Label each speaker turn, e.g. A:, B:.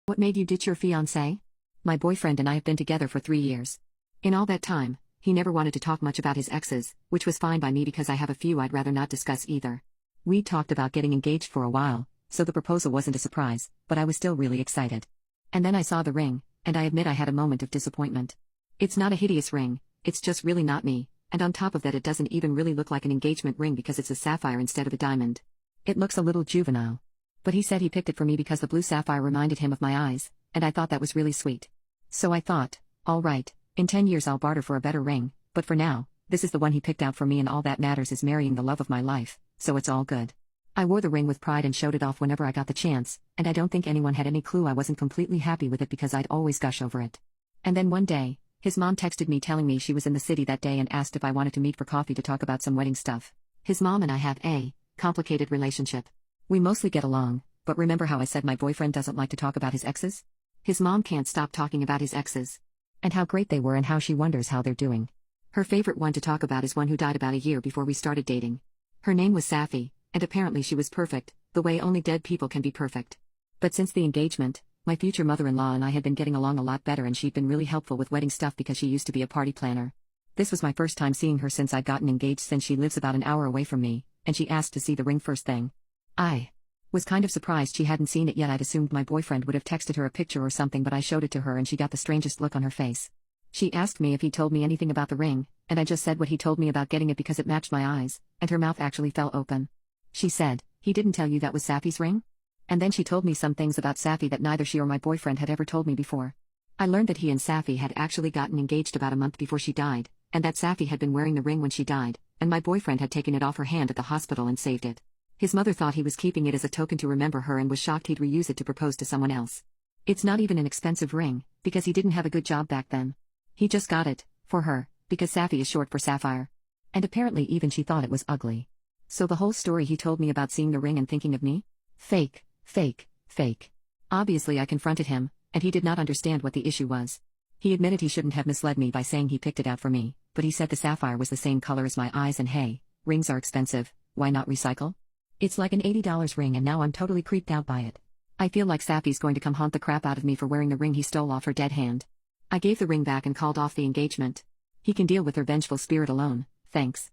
A: What made you ditch your fiance? My boyfriend and I have been together for 3 years. In all that time, he never wanted to talk much about his exes, which was fine by me because I have a few I'd rather not discuss either. We talked about getting engaged for a while, so the proposal wasn't a surprise, but I was still really excited. And then I saw the ring, and I admit I had a moment of disappointment. It's not a hideous ring, it's just really not me, and on top of that it doesn't even really look like an engagement ring because it's a sapphire instead of a diamond. It looks a little juvenile. But he said he picked it for me because the blue sapphire reminded him of my eyes, and I thought that was really sweet. So I thought, all right, in 10 years I'll barter for a better ring, but for now, this is the one he picked out for me and all that matters is marrying the love of my life, so it's all good. I wore the ring with pride and showed it off whenever I got the chance, and I don't think anyone had any clue I wasn't completely happy with it because I'd always gush over it. And then one day, his mom texted me telling me she was in the city that day and asked if I wanted to meet for coffee to talk about some wedding stuff. His mom and I have a complicated relationship. We mostly get along, but remember how I said my boyfriend doesn't like to talk about his exes? His mom can't stop talking about his exes. And how great they were and how she wonders how they're doing. Her favorite one to talk about is one who died about a year before we started dating. Her name was Safi, and apparently she was perfect, the way only dead people can be perfect. But since the engagement, my future mother-in-law and I had been getting along a lot better and she'd been really helpful with wedding stuff because she used to be a party planner. This was my first time seeing her since I'd gotten engaged since she lives about an hour away from me, and she asked to see the ring first thing. I was kind of surprised she hadn't seen it yet. I'd assumed my boyfriend would have texted her a picture or something, but I showed it to her and she got the strangest look on her face. She asked me if he told me anything about the ring, and I just said what he told me about getting it because it matched my eyes, and her mouth actually fell open. She said, "He didn't tell you that was Safi's ring?" And then she told me some things about Safi that neither she or my boyfriend had ever told me before. I learned that he and Safi had actually gotten engaged about a month before she died, and that Safi had been wearing the ring when she died, and my boyfriend had taken it off her hand at the hospital and saved it. His mother thought he was keeping it as a token to remember her and was shocked he'd reuse it to propose to someone else. It's not even an expensive ring, because he didn't have a good job back then. He just got it, for her, because Safi is short for sapphire. And apparently even she thought it was ugly. So the whole story he told me about seeing the ring and thinking of me? Fake, fake, fake. Obviously I confronted him, and he did not understand what the issue was. He admitted he shouldn't have misled me by saying he picked it out for me, but he said the sapphire was the same color as my eyes and hey, rings are expensive, why not recycle? It's like an $80 ring and now I'm totally creeped out by it. I feel like Safi's going to come haunt the crap out of me for wearing the ring he stole off her dead hand. I gave the ring back and called off the engagement. He can deal with her vengeful spirit alone, thanks.